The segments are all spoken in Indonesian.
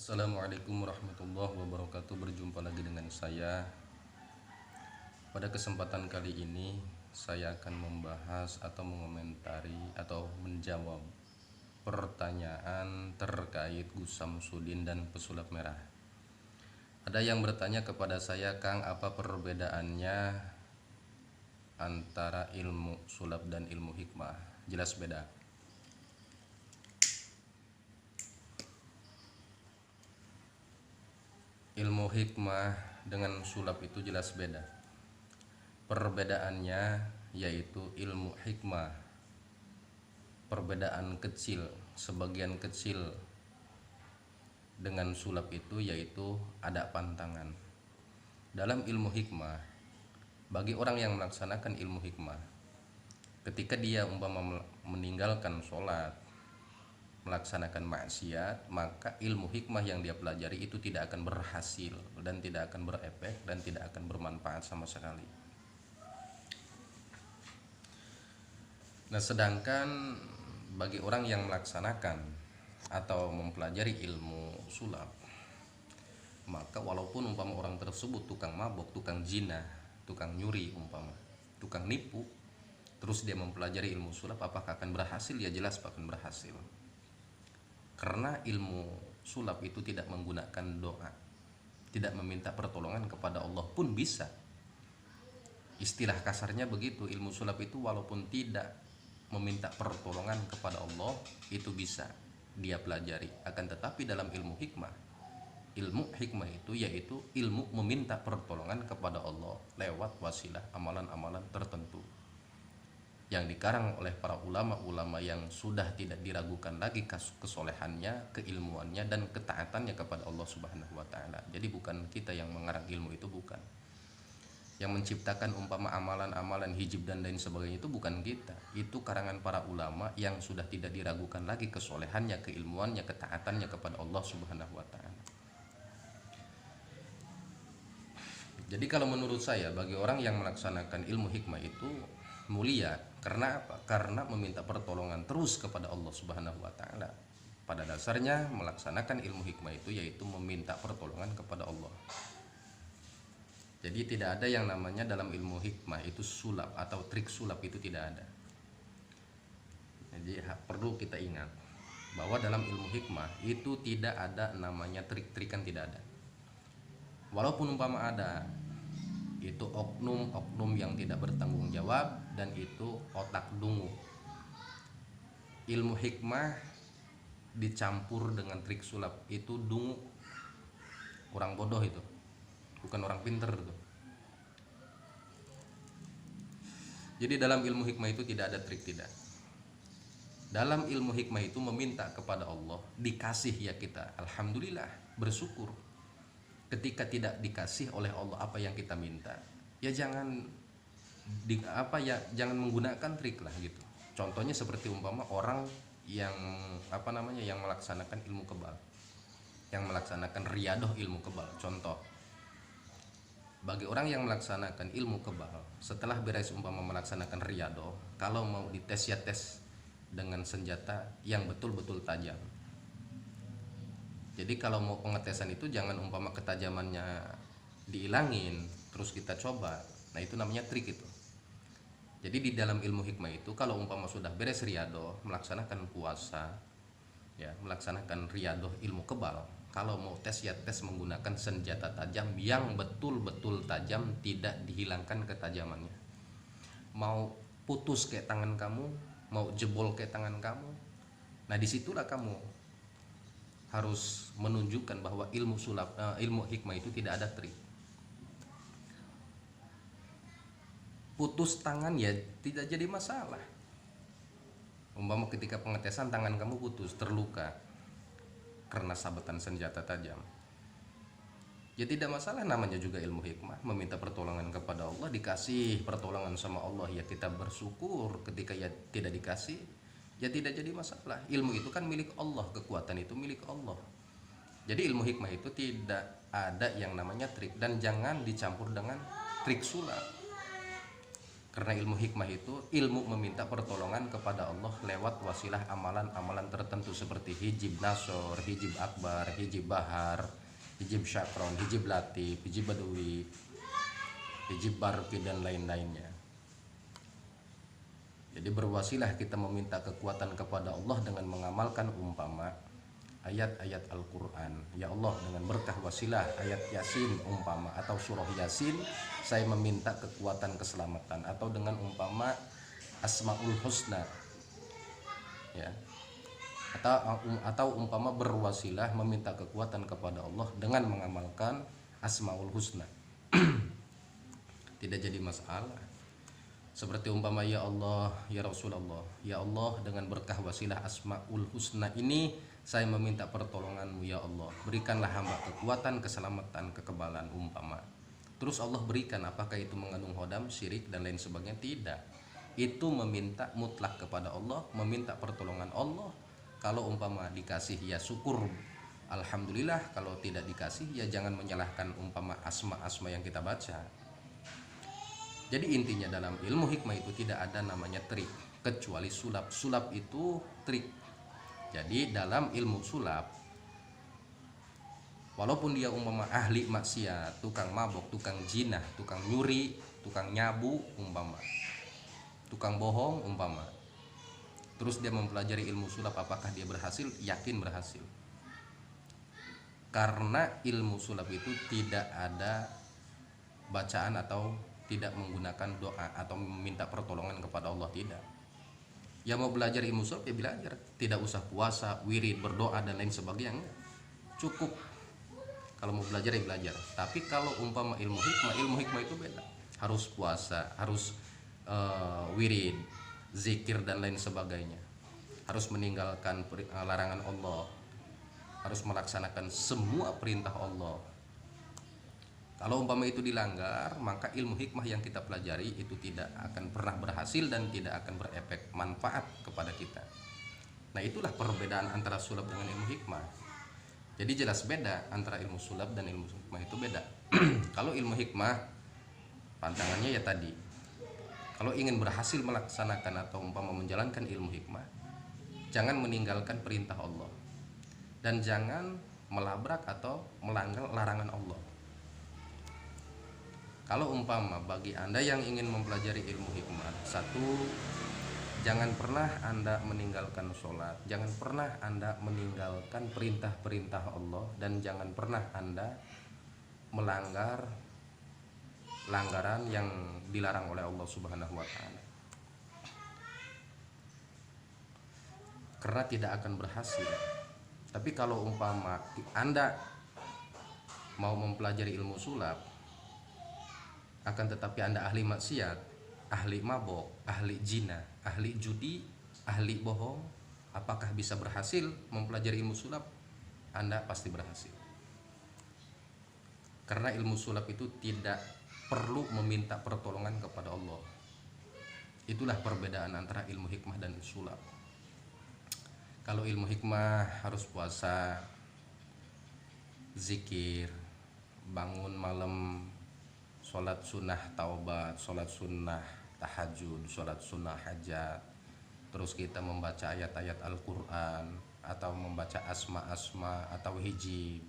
Assalamualaikum warahmatullahi wabarakatuh. Berjumpa lagi dengan saya. Pada kesempatan kali ini saya akan membahas atau mengomentari atau menjawab pertanyaan terkait Gus Samsudin dan pesulap merah. Ada yang bertanya kepada saya, Kang, apa perbedaannya antara ilmu sulap dan ilmu hikmah? Jelas beda. Ilmu hikmah dengan sulap itu jelas beda. Perbedaannya yaitu ilmu hikmah, perbedaan kecil, sebagian kecil dengan sulap itu yaitu ada pantangan. Dalam ilmu hikmah, bagi orang yang melaksanakan ilmu hikmah, ketika dia umpama meninggalkan sholat, melaksanakan maksiat, maka ilmu hikmah yang dia pelajari itu tidak akan berhasil dan tidak akan berefek dan tidak akan bermanfaat sama sekali. Nah, sedangkan bagi orang yang melaksanakan atau mempelajari ilmu sulap, maka walaupun umpama orang tersebut tukang mabok, tukang zina, tukang nyuri, umpama tukang nipu, terus dia mempelajari ilmu sulap, apakah akan berhasil? Ya jelas akan berhasil. Karena ilmu sulap itu tidak menggunakan doa, tidak meminta pertolongan kepada Allah pun bisa. Istilah kasarnya begitu, ilmu sulap itu walaupun tidak meminta pertolongan kepada Allah itu bisa dia pelajari. Akan tetapi dalam ilmu hikmah itu yaitu ilmu meminta pertolongan kepada Allah lewat wasilah amalan-amalan tertentu yang dikarang oleh para ulama-ulama yang sudah tidak diragukan lagi kesolehannya, keilmuannya, dan ketaatannya kepada Allah Subhanahu wa Ta'ala. Jadi bukan kita yang mengarang ilmu itu, bukan. Yang menciptakan umpama amalan-amalan hijab dan lain sebagainya itu bukan kita. Itu karangan para ulama yang sudah tidak diragukan lagi kesolehannya, keilmuannya, ketaatannya kepada Allah Subhanahu wa Ta'ala. Jadi kalau menurut saya, bagi orang yang melaksanakan ilmu hikmah itu mulia. Karena apa? Karena meminta pertolongan terus kepada Allah Subhanahu wa Ta'ala. Pada dasarnya melaksanakan ilmu hikmah itu yaitu meminta pertolongan kepada Allah. Jadi tidak ada yang namanya dalam ilmu hikmah itu sulap atau trik sulap, itu tidak ada. Jadi perlu kita ingat bahwa dalam ilmu hikmah itu tidak ada namanya trik-trikan, tidak ada. Walaupun umpama ada, itu oknum-oknum yang tidak bertanggung jawab dan itu otak dungu. Ilmu hikmah dicampur dengan trik sulap itu dungu, orang bodoh itu, bukan orang pinter itu. Jadi dalam ilmu hikmah itu tidak ada trik, tidak. Dalam ilmu hikmah itu meminta kepada Allah, dikasih ya kita alhamdulillah, bersyukur. Ketika tidak dikasih oleh Allah apa yang kita minta, ya jangan jangan menggunakan trik lah gitu. Contohnya seperti umpama orang yang yang melaksanakan ilmu kebal, yang melaksanakan riyadoh ilmu kebal. Contoh, bagi orang yang melaksanakan ilmu kebal, setelah beres umpama melaksanakan riyadoh, kalau mau dites ya tes dengan senjata yang betul-betul tajam. Jadi kalau mau pengetesan itu jangan umpama ketajamannya dihilangin terus kita coba. Nah itu namanya trik itu. Jadi di dalam ilmu hikmah itu kalau umpama sudah beres riyadoh, melaksanakan puasa, ya melaksanakan riyadoh ilmu kebal, kalau mau tes ya tes menggunakan senjata tajam yang betul-betul tajam, tidak dihilangkan ketajamannya. Mau putus kayak tangan kamu, mau jebol kayak tangan kamu, nah disitulah kamu harus menunjukkan bahwa ilmu hikmah itu tidak ada trik. Putus tangan ya tidak jadi masalah. Umpama ketika pengetesan tangan kamu putus, terluka karena sabetan senjata tajam, ya tidak masalah, namanya juga ilmu hikmah, meminta pertolongan kepada Allah, dikasih pertolongan sama Allah ya kita bersyukur. Ketika ya tidak dikasih, ya tidak jadi masalah. Ilmu itu kan milik Allah, kekuatan itu milik Allah. Jadi ilmu hikmah itu tidak ada yang namanya trik, dan jangan dicampur dengan trik sulap. Karena ilmu hikmah itu ilmu meminta pertolongan kepada Allah lewat wasilah amalan-amalan tertentu seperti hijib nasor, hijib akbar, hijib bahar, hijib syakron, hijib latif, hijib badui, hijib barqi, dan lain-lainnya. Jadi berwasilah kita meminta kekuatan kepada Allah dengan mengamalkan umpama ayat-ayat Al-Quran. Ya Allah, dengan berkah wasilah ayat Yasin umpama atau surah Yasin, saya meminta kekuatan keselamatan. Atau dengan umpama Asmaul Husna, ya, atau umpama berwasilah meminta kekuatan kepada Allah dengan mengamalkan Asmaul Husna. Tidak jadi masalah. Seperti umpama ya Allah, ya Rasulullah, ya Allah, dengan berkah wasilah Asmaul Husna ini saya meminta pertolonganmu ya Allah, berikanlah hamba kekuatan, keselamatan, kekebalan umpama. Terus Allah berikan, apakah itu mengandung hodam, syirik, dan lain sebagainya? Tidak. Itu meminta mutlak kepada Allah, meminta pertolongan Allah. Kalau umpama dikasih ya syukur, alhamdulillah. Kalau tidak dikasih ya jangan menyalahkan umpama asma-asma yang kita baca. Jadi intinya dalam ilmu hikmah itu tidak ada namanya trik kecuali sulap. Sulap itu trik. Jadi dalam ilmu sulap, walaupun dia umpama ahli maksiat, tukang mabok, tukang jinah, tukang nyuri, tukang nyabu umpama, tukang bohong umpama, terus dia mempelajari ilmu sulap, apakah dia berhasil? Yakin berhasil. Karena ilmu sulap itu tidak ada bacaan atau tidak menggunakan doa atau meminta pertolongan kepada Allah, tidak. Ya mau belajar ilmu sulap ya belajar, tidak usah puasa, wirid, berdoa, dan lain sebagainya, enggak. Cukup kalau mau belajar ya belajar. Tapi kalau umpama ilmu hikmah itu beda. Harus puasa, harus wirid, zikir, dan lain sebagainya. Harus meninggalkan larangan Allah, harus melaksanakan semua perintah Allah. Kalau umpama itu dilanggar, maka ilmu hikmah yang kita pelajari itu tidak akan pernah berhasil dan tidak akan berefek manfaat kepada kita. Nah, itulah perbedaan antara sulap dengan ilmu hikmah. Jadi jelas beda antara ilmu sulap dan ilmu hikmah, itu beda. Kalau ilmu hikmah pandangannya ya tadi, kalau ingin berhasil melaksanakan atau umpama menjalankan ilmu hikmah, jangan meninggalkan perintah Allah dan jangan melabrak atau melanggar larangan Allah. Kalau umpama bagi Anda yang ingin mempelajari ilmu hikmah, satu, jangan pernah Anda meninggalkan sholat, jangan pernah Anda meninggalkan perintah-perintah Allah, dan jangan pernah Anda melanggar langgaran yang dilarang oleh Allah Subhanahu wa Ta'ala. Karena tidak akan berhasil. Tapi kalau umpama Anda mau mempelajari ilmu sulap, akan tetapi Anda ahli maksiat, ahli mabok, ahli zina, ahli judi, ahli bohong, apakah bisa berhasil mempelajari ilmu sulap? Anda pasti berhasil. Karena ilmu sulap itu tidak perlu meminta pertolongan kepada Allah. Itulah perbedaan antara ilmu hikmah dan sulap. Kalau ilmu hikmah harus puasa, zikir, bangun malam, sholat sunnah taubat, sholat sunnah tahajud, sholat sunnah hajat. Terus kita membaca ayat-ayat Al-Quran atau membaca asma-asma atau hijib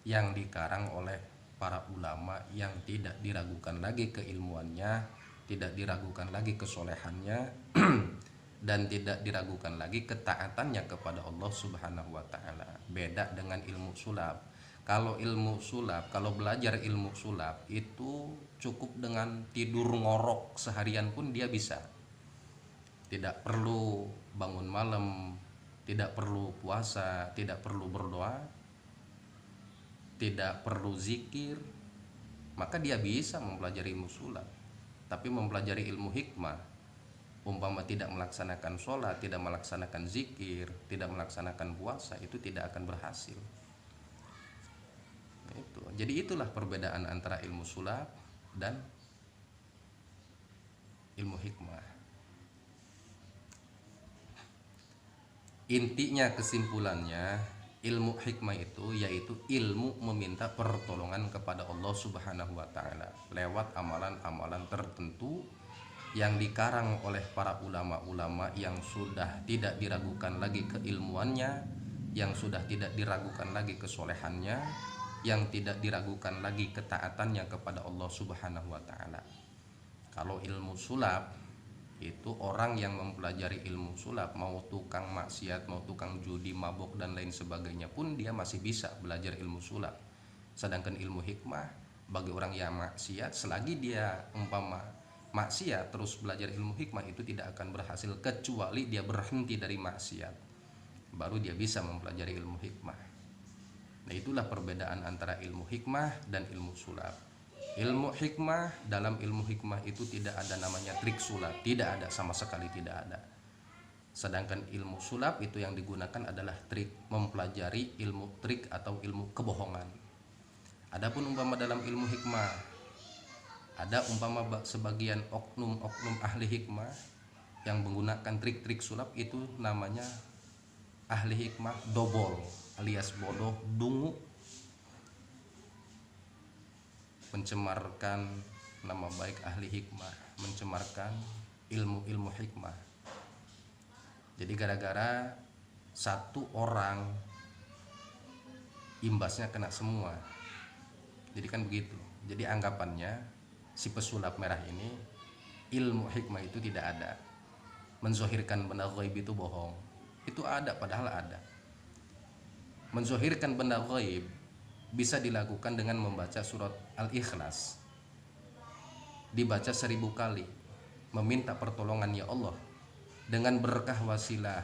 yang dikarang oleh para ulama yang tidak diragukan lagi keilmuannya, tidak diragukan lagi kesolehannya, dan tidak diragukan lagi ketaatannya kepada Allah Subhanahu wa Ta'ala. Beda dengan ilmu sulap. Kalau ilmu sulap, kalau belajar ilmu sulap itu cukup dengan tidur ngorok seharian pun dia bisa. Tidak perlu bangun malam, tidak perlu puasa, tidak perlu berdoa, tidak perlu zikir, maka dia bisa mempelajari ilmu sulap. Tapi mempelajari ilmu hikmah, umpama tidak melaksanakan sholat, tidak melaksanakan zikir, tidak melaksanakan puasa, itu tidak akan berhasil. Itu. Jadi itulah perbedaan antara ilmu sulap dan ilmu hikmah. Intinya, kesimpulannya, ilmu hikmah itu yaitu ilmu meminta pertolongan kepada Allah Subhanahu wa Ta'ala lewat amalan-amalan tertentu yang dikarang oleh para ulama-ulama yang sudah tidak diragukan lagi keilmuannya, yang sudah tidak diragukan lagi kesolehannya, yang tidak diragukan lagi ketaatannya kepada Allah Subhanahu wa taala. Kalau ilmu sulap itu orang yang mempelajari ilmu sulap, mau tukang maksiat, mau tukang judi, mabok dan lain sebagainya pun dia masih bisa belajar ilmu sulap. Sedangkan ilmu hikmah bagi orang yang maksiat, selagi dia umpama maksiat terus belajar ilmu hikmah, itu tidak akan berhasil kecuali dia berhenti dari maksiat, baru dia bisa mempelajari ilmu hikmah. Nah, itulah perbedaan antara ilmu hikmah dan ilmu sulap. Ilmu hikmah, dalam ilmu hikmah itu tidak ada namanya trik sulap, tidak ada, sama sekali tidak ada. Sedangkan ilmu sulap itu yang digunakan adalah trik, mempelajari ilmu trik atau ilmu kebohongan. Adapun umpama dalam ilmu hikmah, ada umpama sebagian oknum-oknum ahli hikmah yang menggunakan trik-trik sulap, itu namanya ahli hikmah dobol alias bodoh, dungu, mencemarkan nama baik ahli hikmah, mencemarkan ilmu-ilmu hikmah. Jadi gara-gara satu orang, imbasnya kena semua. Jadi kan begitu. Jadi anggapannya si pesulap merah ini, ilmu hikmah itu tidak ada, menzohirkan benda ghaib itu bohong. Itu ada, padahal ada. Menzohirkan benda ghaib bisa dilakukan dengan membaca surat Al-Ikhlas, dibaca 1000 kali, meminta pertolongan ya Allah dengan berkah wasilah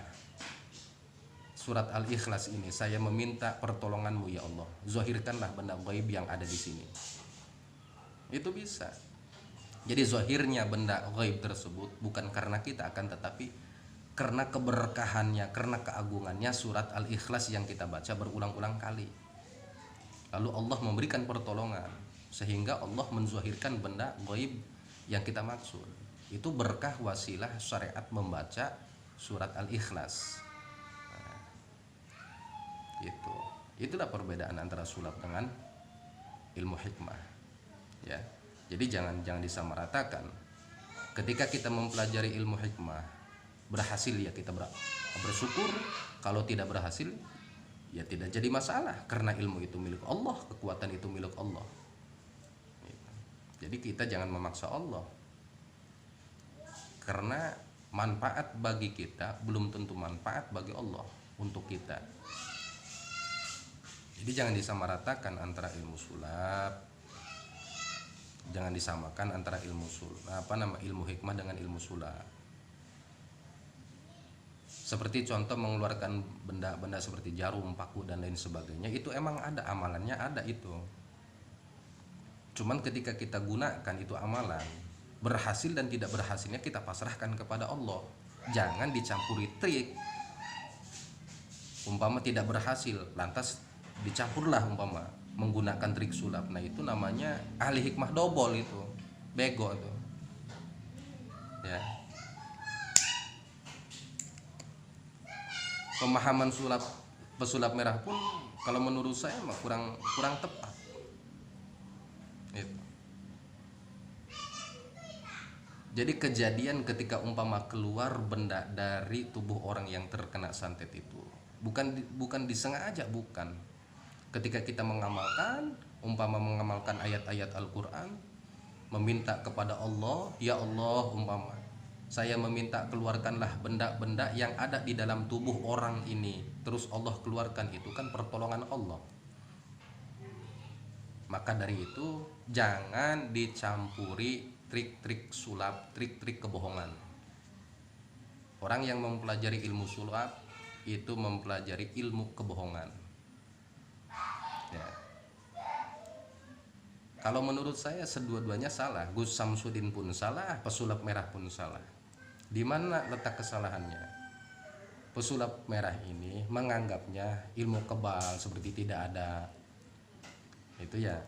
surat Al-Ikhlas ini, saya meminta pertolonganmu ya Allah, zohirkanlah benda ghaib yang ada di sini. Itu bisa. Jadi zohirnya benda ghaib tersebut bukan karena kita, akan tetapi karena keberkahannya, karena keagungannya surat Al-Ikhlas yang kita baca berulang-ulang kali. Lalu Allah memberikan pertolongan sehingga Allah menzohirkan benda ghaib yang kita maksud. Itu berkah wasilah syariat membaca surat Al-Ikhlas. Nah, itulah perbedaan antara sulap dengan ilmu hikmah. Ya. Jadi jangan disamaratakan. Ketika kita mempelajari ilmu hikmah, berhasil ya kita bersyukur, kalau tidak berhasil ya tidak jadi masalah, karena ilmu itu milik Allah, kekuatan itu milik Allah. Jadi kita jangan memaksa Allah, karena manfaat bagi kita belum tentu manfaat bagi Allah untuk kita. Jadi jangan disamaratakan antara ilmu sulap, jangan disamakan antara ilmu hikmah dengan ilmu sulap. Seperti contoh mengeluarkan benda-benda seperti jarum, paku dan lain sebagainya, itu emang ada amalannya, ada itu. Cuman ketika kita gunakan itu amalan, berhasil dan tidak berhasilnya kita pasrahkan kepada Allah. Jangan dicampuri trik. Umpama tidak berhasil, lantas dicampurlah umpama menggunakan trik sulap. Nah, itu namanya ahli hikmah dobol, itu bego itu. Ya. Pemahaman pesulap merah pun kalau menurut saya mah kurang tepat. Itu. Jadi kejadian ketika umpama keluar benda dari tubuh orang yang terkena santet itu bukan disengaja, bukan. Ketika kita mengamalkan ayat-ayat Al-Qur'an, meminta kepada Allah, ya Allah umpama saya meminta keluarkanlah benda-benda yang ada di dalam tubuh orang ini, terus Allah keluarkan, itu kan pertolongan Allah. Maka dari itu jangan dicampuri trik-trik sulap, trik-trik kebohongan. Orang yang mempelajari ilmu sulap itu mempelajari ilmu kebohongan. Ya. Kalau menurut saya sedua-duanya salah. Gus Samsudin pun salah, pesulap merah pun salah. Di mana letak kesalahannya? Pesulap merah ini menganggapnya ilmu kebal seperti tidak ada. Itu ya.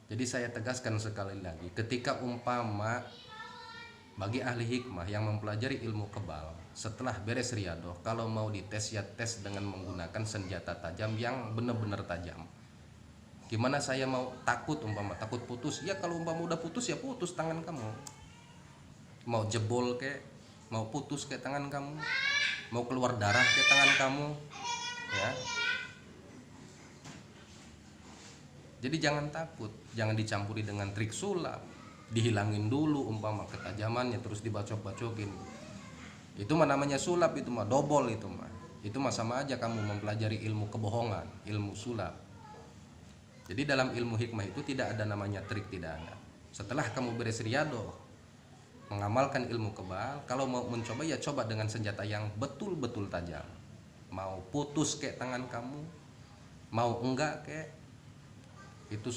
Jadi saya tegaskan sekali lagi, ketika umpama bagi ahli hikmah yang mempelajari ilmu kebal, setelah beres riadoh, kalau mau dites ya tes dengan menggunakan senjata tajam yang benar-benar tajam. Gimana saya mau takut putus? Ya kalau umpama udah putus ya putus tangan kamu. mau jebol kek, mau putus kayak tangan kamu, mau keluar darah kayak tangan kamu, ya. Jadi jangan takut, jangan dicampuri dengan trik sulap, dihilangin dulu umpama ketajamannya terus dibacok-bacokin. Itu mah namanya sulap, itu mah dobol, itu mah. Itu mah sama aja kamu mempelajari ilmu kebohongan, ilmu sulap. Jadi dalam ilmu hikmah itu tidak ada namanya trik, tidak ada. Setelah kamu beres riado, mengamalkan ilmu kebal, kalau mau mencoba ya coba dengan senjata yang betul-betul tajam. Mau putus kayak tangan kamu, mau enggak kayak, itu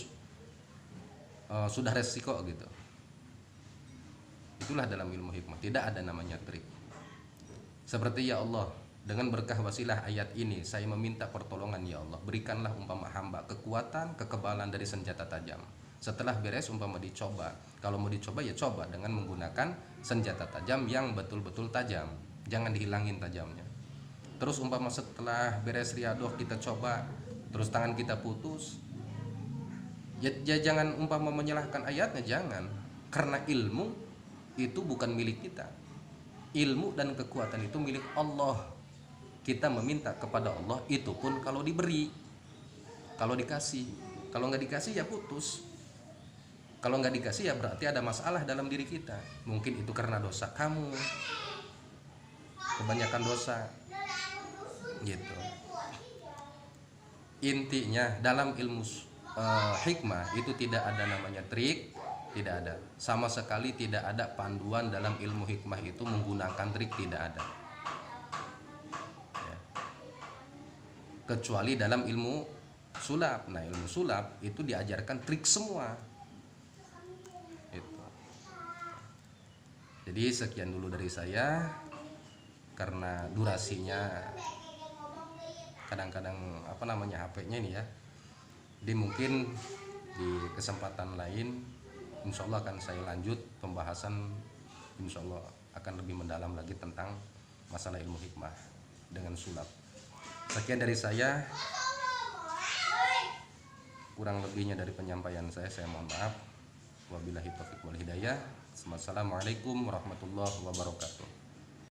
sudah resiko gitu. Itulah dalam ilmu hikmah, tidak ada namanya trik. Seperti ya Allah, dengan berkah wasilah ayat ini saya meminta pertolongan ya Allah, berikanlah umpama hamba kekuatan, kekebalan dari senjata tajam. Setelah beres umpama dicoba, kalau mau dicoba ya coba dengan menggunakan senjata tajam yang betul-betul tajam, jangan dihilangin tajamnya. Terus umpama setelah beres riadoh kita coba, terus tangan kita putus, ya jangan umpama menyalahkan ayatnya, jangan. Karena ilmu itu bukan milik kita. Ilmu dan kekuatan itu milik Allah. Kita meminta kepada Allah, itu pun kalau diberi, kalau dikasih. Kalau nggak dikasih ya putus. Kalau nggak dikasih ya berarti ada masalah dalam diri kita. Mungkin itu karena dosa kamu, kebanyakan dosa, gitu. Intinya dalam ilmu hikmah itu tidak ada namanya trik, tidak ada. Sama sekali tidak ada panduan dalam ilmu hikmah itu menggunakan trik, tidak ada. Ya. Kecuali dalam ilmu sulap. Nah, ilmu sulap itu diajarkan trik semua. Itu. Jadi sekian dulu dari saya, karena durasinya kadang-kadang HP-nya ini ya. Jadi mungkin di kesempatan lain insya Allah akan saya lanjut pembahasan, insya Allah akan lebih mendalam lagi tentang masalah ilmu hikmah dengan sulap. Sekian dari saya, kurang lebihnya dari penyampaian saya mohon maaf. Wabillahi taufiq wal hidayah. Wassalamualaikum warahmatullahi wabarakatuh.